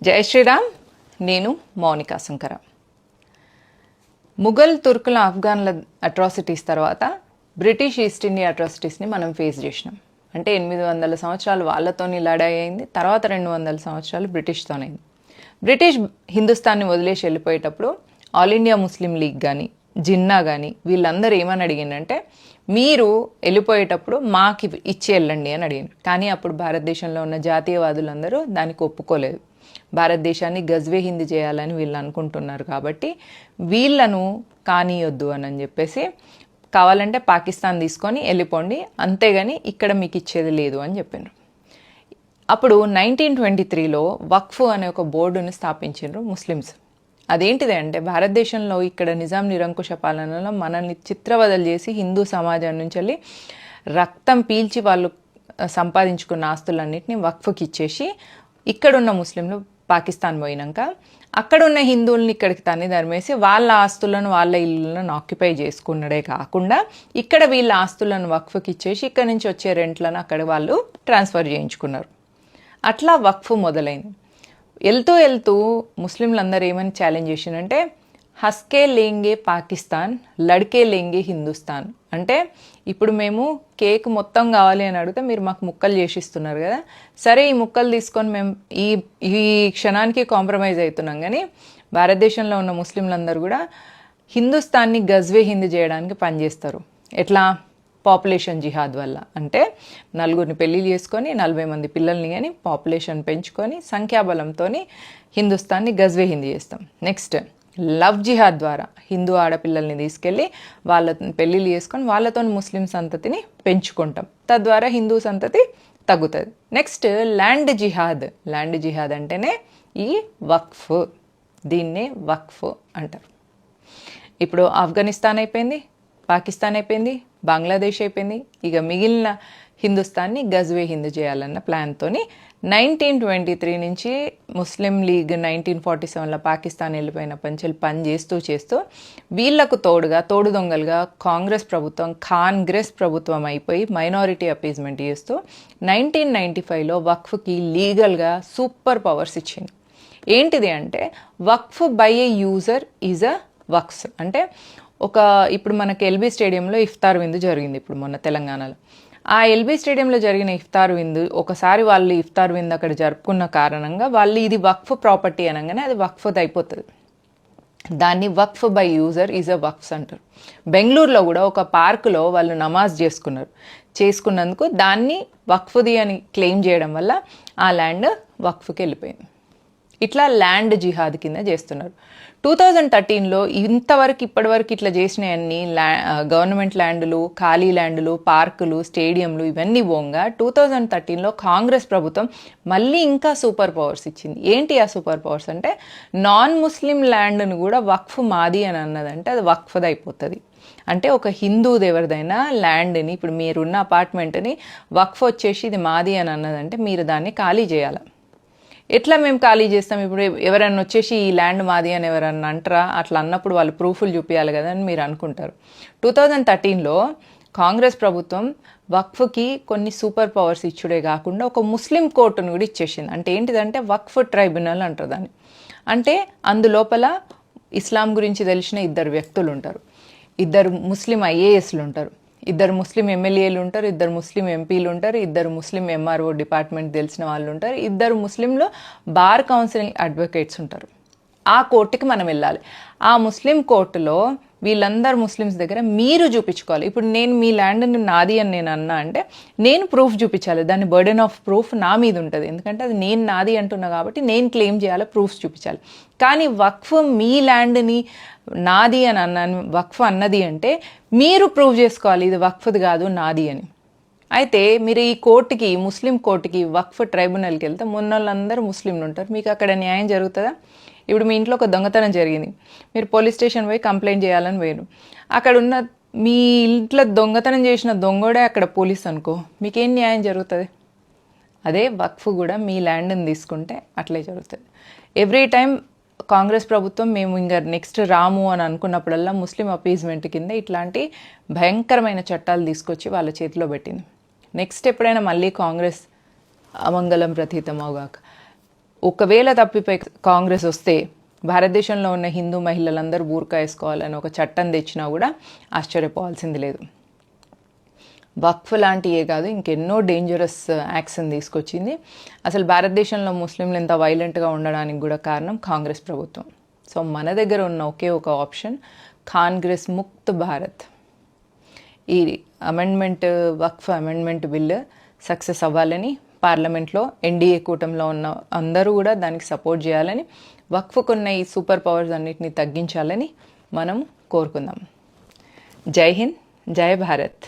జై శ్రీరామ్. నేను మౌనికా శంకర. ముఘల్ తుర్కుల ఆఫ్ఘన్ల అట్రాసిటీస్ తర్వాత బ్రిటిష్ ఈస్ట్ ఇండియా అట్రాసిటీస్ని మనం ఫేస్ చేసినాం. అంటే 800 సంవత్సరాలు వాళ్ళతోని లడాయి అయింది, తర్వాత 200 సంవత్సరాలు బ్రిటిష్తోనైంది. బ్రిటిష్ హిందుస్థాన్ని వదిలేసి వెళ్ళిపోయేటప్పుడు ఆల్ ఇండియా ముస్లిం లీగ్ కానీ జిన్నా కానీ వీళ్ళందరూ ఏమని అడిగిందంటే, మీరు వెళ్ళిపోయేటప్పుడు మాకు ఇచ్చి వెళ్ళండి అని అడిగారు. కానీ అప్పుడు భారతదేశంలో ఉన్న జాతీయవాదులందరూ దానికి ఒప్పుకోలేదు. భారతదేశాన్ని గజ్వే హిందీ చేయాలని వీళ్ళు అనుకుంటున్నారు కాబట్టి వీళ్ళను కానీయొద్దు అని చెప్పేసి, కావాలంటే పాకిస్తాన్ తీసుకొని వెళ్ళిపోండి, అంతేగాని ఇక్కడ మీకు ఇచ్చేది లేదు అని చెప్పారు. అప్పుడు 1923లో వక్ఫ్ అనే ఒక బోర్డును స్థాపించారు ముస్లిమ్స్. అదేంటిది అంటే, భారతదేశంలో ఇక్కడ నిజాం నిరంకుశ పాలనలో మనల్ని చిత్రవదలు చేసి హిందూ సమాజం నుంచి వెళ్ళి రక్తం పీల్చి వాళ్ళు సంపాదించుకున్న ఆస్తులన్నింటినీ వక్ఫ్కి ఇచ్చేసి, ఇక్కడున్న ముస్లింలు పాకిస్తాన్ పోయినాక అక్కడున్న హిందువుల్ని ఇక్కడికి తన్ని ధర్మేసి వాళ్ళ ఆస్తులను వాళ్ళ ఇళ్ళను ఆక్యుపై చేసుకున్నడే కాకుండా ఇక్కడ వీళ్ళ ఆస్తులను వక్ఫ్కి ఇచ్చేసి ఇక్కడ నుంచి వచ్చే రెంట్లను అక్కడ వాళ్ళు ట్రాన్స్ఫర్ చేయించుకున్నారు. అట్లా వక్ఫ్ మొదలైంది. వెళ్తూ వెళ్తూ ముస్లింలందరూ ఏమని ఛాలెంజ్ చేసిందంటే, హస్కే లేంగే పాకిస్తాన్, లడ్కే లేంగే హిందుస్థాన్. అంటే ఇప్పుడు మేము కేక్ మొత్తం కావాలి అని అడిగితే మీరు మాకు ముక్కలు చేసిస్తున్నారు కదా, సరే ఈ ముక్కలు తీసుకొని మేము ఈ క్షణానికి కాంప్రమైజ్ అవుతున్నాం, కానీ భారతదేశంలో ఉన్న ముస్లింలందరూ కూడా హిందుస్థాన్ని గజ్వే హిందీ చేయడానికి పనిచేస్తారు. ఎట్లా? పాపులేషన్ జిహాద్ వల్ల. అంటే 4 పెళ్ళిళ్ళు చేసుకొని 40 మంది పిల్లల్ని కానీ పాపులేషన్ పెంచుకొని సంఖ్యాబలంతో హిందుస్థాన్ని గజ్వే హిందీ చేస్తాం. నెక్స్ట్ లవ్ జిహాద్ ద్వారా హిందూ ఆడపిల్లల్ని తీసుకెళ్ళి వాళ్ళ పెళ్ళిళ్ళు చేసుకొని వాళ్ళతో ముస్లిం సంతతిని పెంచుకుంటాం, తద్వారా హిందూ సంతతి తగ్గుతుంది. నెక్స్ట్ ల్యాండ్ జిహాద్. ల్యాండ్ జిహాద్ అంటేనే ఈ వక్ఫ్, దీన్నే వక్ఫ్ అంటారు. ఇప్పుడు ఆఫ్ఘనిస్తాన్ అయిపోయింది, పాకిస్తాన్ అయిపోయింది, బంగ్లాదేశ్ అయిపోయింది, ఇక మిగిలిన హిందుస్థాన్ని గజ్వే హిందూ చేయాలన్న ప్లాన్తో 1923 నుంచి ముస్లిం లీగ్ 1947లో పాకిస్తాన్ వెళ్ళిపోయిన పంచెలు పని చేస్తూ వీళ్లకు తోడు దొంగలుగా కాంగ్రెస్ ప్రభుత్వం కాంగ్రెస్ ప్రభుత్వం అయిపోయి మైనారిటీ అపీజ్మెంట్ చేస్తూ 1995లో వక్ఫ్కి లీగల్గా సూపర్ పవర్స్ ఇచ్చింది. ఏంటిది అంటే, Waqf by a user is a Waqf. అంటే ఇప్పుడు మనకి ఎల్బీ స్టేడియంలో ఇఫ్తార్ విందు జరిగింది ఇప్పుడు మొన్న తెలంగాణలో. ఆ ఎల్బీ స్టేడియంలో జరిగిన ఇఫ్తార్ విందు, ఒకసారి వాళ్ళు ఇఫ్తార్ విందు అక్కడ జరుపుకున్న కారణంగా వాళ్ళు ఇది వక్ఫ్ ప్రాపర్టీ అనగానే అది వక్ఫ్ అయిపోతుంది. దాన్ని వక్ఫ్ బై యూజర్ ఈజ్ అ వక్ఫ్స్ అంటారు. బెంగళూరులో కూడా ఒక పార్కులో వాళ్ళు నమాజ్ చేసుకున్నందుకు దాన్ని వక్ఫ్ది అని క్లెయిమ్ చేయడం వల్ల ఆ ల్యాండ్ వక్ఫ్కి వెళ్ళిపోయింది. ఇట్లా ల్యాండ్ జిహాద్ కింద చేస్తున్నారు. 2013లో ఇప్పటివరకు ఇట్లా చేసినవన్నీ గవర్నమెంట్ ల్యాండ్లు, ఖాళీ ల్యాండ్లు, పార్కులు, స్టేడియంలు ఇవన్నీ పోగా 2013లో కాంగ్రెస్ ప్రభుత్వం మళ్ళీ ఇంకా సూపర్ పవర్స్ ఇచ్చింది. ఏంటి ఆ సూపర్ పవర్స్ అంటే, నాన్ ముస్లిం ల్యాండ్ను కూడా వక్ఫ్ మాది అని అన్నదంటే అది వక్ఫ్ది అయిపోతుంది. అంటే ఒక హిందూది ఎవరిదైనా ల్యాండ్ని, ఇప్పుడు మీరున్న అపార్ట్మెంట్ని వక్ఫ్ వచ్చేసి ఇది మాది అని అన్నదంటే మీరు దాన్ని ఖాళీ చేయాలి. ఎట్లా మేము ఖాళీ చేస్తాం? ఇప్పుడు ఎవరన్నా వచ్చేసి ఈ ల్యాండ్ మాది అని ఎవరన్నా అంటారా? అట్లా అన్నప్పుడు వాళ్ళు ప్రూఫ్లు చూపించాలి కదా అని మీరు అనుకుంటారు. 2013లో కాంగ్రెస్ ప్రభుత్వం వక్ఫ్కి కొన్ని సూపర్ పవర్స్ ఇచ్చుడే కాకుండా ఒక ముస్లిం కోర్టును కూడా ఇచ్చేసింది. అంటే ఏంటిదంటే వక్ఫ్ ట్రైబ్యునల్ అంటారు దాన్ని. అంటే అందులోపల ఇస్లాం గురించి తెలిసిన 2 వ్యక్తులు ఉంటారు, 2 ముస్లిం ఐఏఎస్లు ఉంటారు, 2 ముస్లిం ఎమ్మెల్యేలు ఉంటారు, 2 ముస్లిం ఎంపీలు ఉంటారు, 2 ముస్లిం ఎంఆర్ఓ డిపార్ట్మెంట్ తెలిసిన వాళ్ళు ఉంటారు, 2 ముస్లింలు బార్ కౌన్సిలింగ్ అడ్వకేట్స్ ఉంటారు. ఆ కోర్టుకి మనం వెళ్ళాలి. ఆ ముస్లిం కోర్టులో వీళ్ళందరూ ముస్లిమ్స్ దగ్గర మీరు చూపించుకోవాలి. ఇప్పుడు నేను మీ ల్యాండ్ని నాది అని నేను అన్నా అంటే నేను ప్రూఫ్ చూపించాలి. దాని బర్డెన్ ఆఫ్ ప్రూఫ్ నా మీద ఉంటుంది, ఎందుకంటే అది నేను నాది అంటున్నా కాబట్టి నేను క్లెయిమ్ చేయాలి, ప్రూఫ్స్ చూపించాలి. కానీ వక్ఫ్ మీ ల్యాండ్ని నాది అని అన్నాను, వక్ఫ్ అన్నది అంటే మీరు ప్రూవ్ చేసుకోవాలి ఇది వక్ఫ్ది కాదు నాది అని. అయితే మీరు ఈ కోర్టుకి, ముస్లిం కోర్టుకి, వక్ఫ్ ట్రైబ్యునల్కి వెళ్తే మొన్నోళ్ళందరూ ముస్లింలు ఉంటారు, మీకు అక్కడ న్యాయం జరుగుతుందా? ఇప్పుడు మీ ఇంట్లో ఒక దొంగతనం జరిగింది, మీరు పోలీస్ స్టేషన్ పోయి కంప్లైంట్ చేయాలని పోయారు. అక్కడ ఉన్న మీ ఇంట్లో దొంగతనం చేసిన దొంగోడే అక్కడ పోలీస్ అనుకో, మీకేం న్యాయం జరుగుతుంది? అదే వక్ఫ్ కూడా మీ ల్యాండ్ని తీసుకుంటే అట్లే జరుగుతుంది. ఎవ్రీ టైం కాంగ్రెస్ ప్రభుత్వం మేము ఇంకా నెక్స్ట్ రాము అని అనుకున్నప్పుడల్లా ముస్లిం అపీజ్మెంట్ కింద ఇట్లాంటి భయంకరమైన చట్టాలు తీసుకొచ్చి వాళ్ళ చేతిలో పెట్టింది. నెక్స్ట్ ఎప్పుడైనా మళ్ళీ కాంగ్రెస్ అమంగళం ప్రతీతమవుగాక ఒకవేళ తప్పిపోయి కాంగ్రెస్ వస్తే భారతదేశంలో ఉన్న హిందూ మహిళలందరూ బూర్కా వేసుకోవాలని ఒక చట్టం తెచ్చినా కూడా ఆశ్చర్యపోవాల్సింది లేదు. వక్ఫ్ లాంటివే కాదు, ఇంకెన్నో డేంజరస్ యాక్షన్ తీసుకొచ్చింది. అసలు భారతదేశంలో ముస్లింలు ఎంత వైలెంట్గా ఉండడానికి కూడా కారణం కాంగ్రెస్ ప్రభుత్వం. సో మన దగ్గర ఉన్న ఒకే ఒక ఆప్షన్ కాంగ్రెస్ ముక్త్ భారత్. ఈ అమెండ్మెంట్, వక్ఫ్ అమెండ్మెంట్ బిల్ సక్సెస్ అవ్వాలని పార్లమెంట్లో ఎన్డీఏ కూటమిలో ఉన్న అందరూ కూడా దానికి సపోర్ట్ చేయాలని, వక్ఫ్కున్న ఈ సూపర్ పవర్స్ అన్నిటిని తగ్గించాలని మనం కోరుకుందాం. జై హింద్, జై భారత్.